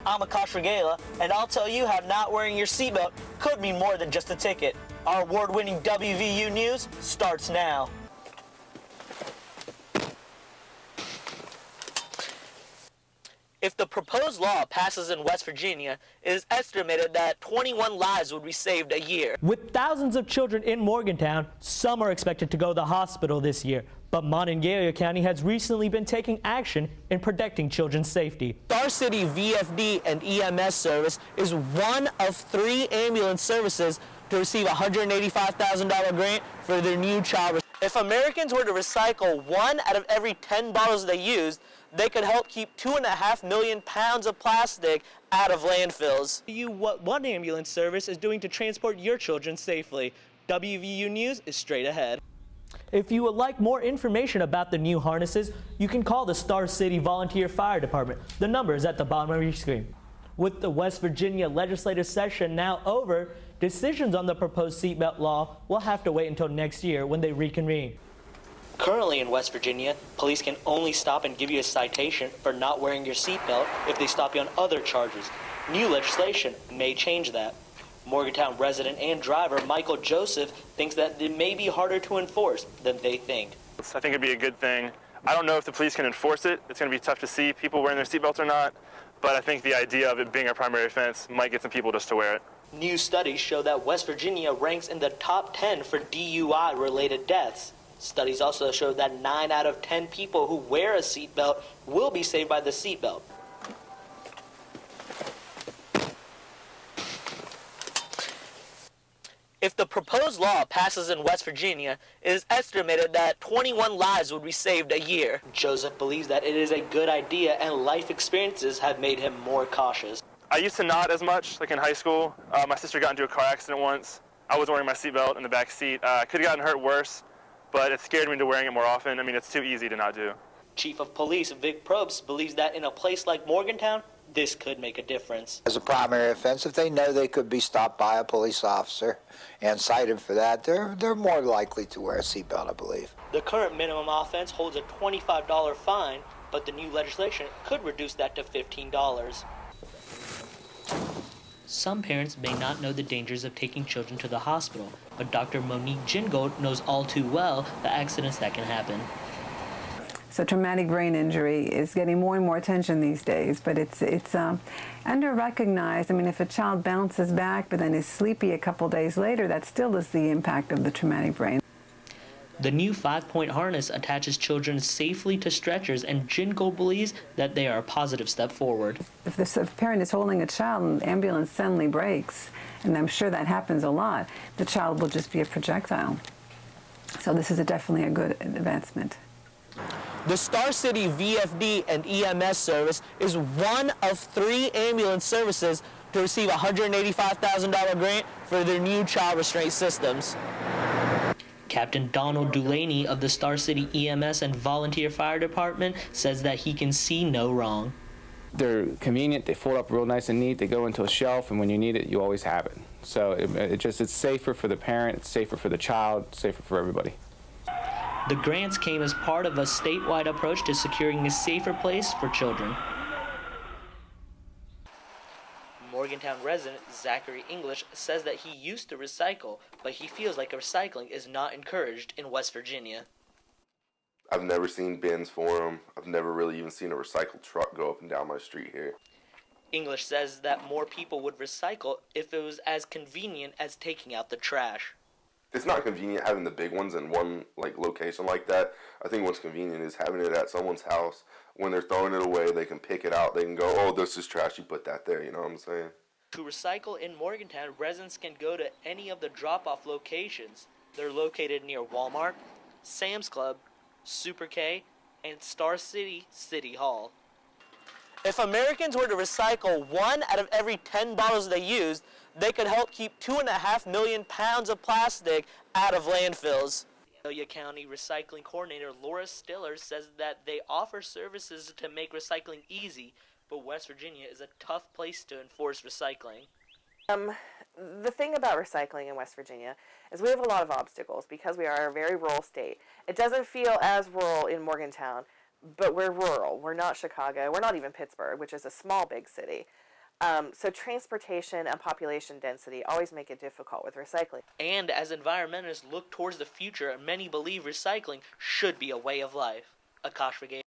I'm Aakash, and I'll tell you how not wearing your seatbelt could mean more than just a ticket. Our award-winning WVU News starts now. If the proposed law passes in West Virginia, it is estimated that 21 lives would be saved a year. With thousands of children in Morgantown, some are expected to go to the hospital this year. But Monongalia County has recently been taking action in protecting children's safety. Star City VFD and EMS service is one of 3 ambulance services to receive a $185,000 grant for their new child. If Americans were to recycle 1 out of every 10 bottles they used, they could help keep 2.5 million pounds of plastic out of landfills. What one ambulance service is doing to transport your children safely. WVU News is straight ahead. If you would like more information about the new harnesses, you can call the Star City Volunteer Fire Department. The number is at the bottom of your screen. With the West Virginia legislative session now over, decisions on the proposed seatbelt law will have to wait until next year when they reconvene. Currently in West Virginia, police can only stop and give you a citation for not wearing your seatbelt if they stop you on other charges. New legislation may change that. Morgantown resident and driver Michael Joseph thinks that it may be harder to enforce than they think. I think it'd be a good thing. I don't know if the police can enforce it. It's going to be tough to see people wearing their seatbelts or not, but I think the idea of it being a primary offense might get some people just to wear it. New studies show that West Virginia ranks in the top 10 for DUI-related deaths. Studies also show that 9 out of 10 people who wear a seatbelt will be saved by the seatbelt. If the proposed law passes in West Virginia, it is estimated that 21 lives would be saved a year. Joseph believes that it is a good idea and life experiences have made him more cautious. I used to not as much, like in high school. My sister got into a car accident once. I was wearing my seatbelt in the back seat. I could have gotten hurt worse, but it scared me into wearing it more often. I mean, it's too easy to not do. Chief of Police Vic Probst believes that in a place like Morgantown, this could make a difference. As a primary offense, if they know they could be stopped by a police officer and cited for that, they're more likely to wear a seatbelt, I believe. The current minimum offense holds a $25 fine, but the new legislation could reduce that to $15. Some parents may not know the dangers of taking children to the hospital, but Dr. Monique Gingold knows all too well the accidents that can happen. So traumatic brain injury is getting more and more attention these days, but it's under-recognized. I mean, if a child bounces back but then is sleepy a couple days later, that still is the impact of the traumatic brain. The new 5-point harness attaches children safely to stretchers, and Gingold believes that they are a positive step forward. If the parent is holding a child and the ambulance suddenly brakes, and I'm sure that happens a lot, the child will just be a projectile. So this is definitely a good advancement. The Star City VFD and EMS service is one of 3 ambulance services to receive a $185,000 grant for their new child restraint systems. Captain Donald Dulaney of the Star City EMS and Volunteer Fire Department says that he can see no wrong. They're convenient, they fold up real nice and neat, they go into a shelf, and when you need it, you always have it. So it's safer for the parent, it's safer for the child, safer for everybody. The grants came as part of a statewide approach to securing a safer place for children. Morgantown resident Zachary English says that he used to recycle, but he feels like recycling is not encouraged in West Virginia. I've never seen bins for them. I've never really even seen a recycled truck go up and down my street here. English says that more people would recycle if it was as convenient as taking out the trash. It's not convenient having the big ones in one location like that. I think what's convenient is having it at someone's house. When they're throwing it away, they can pick it out. They can go, oh, this is trash, you put that there, you know what I'm saying? To recycle in Morgantown, residents can go to any of the drop-off locations. They're located near Walmart, Sam's Club, Super K, and Star City City Hall. If Americans were to recycle 1 out of every 10 bottles they used, they could help keep 2.5 million pounds of plastic out of landfills. Monongalia County Recycling Coordinator Laura Stiller says that they offer services to make recycling easy, but West Virginia is a tough place to enforce recycling. The thing about recycling in West Virginia is we have a lot of obstacles because we are a very rural state. It doesn't feel as rural in Morgantown, but we're rural. We're not Chicago. We're not even Pittsburgh, which is a small, big city. So transportation and population density always make it difficult with recycling. And as environmentalists look towards the future, many believe recycling should be a way of life. Aakash Brigade.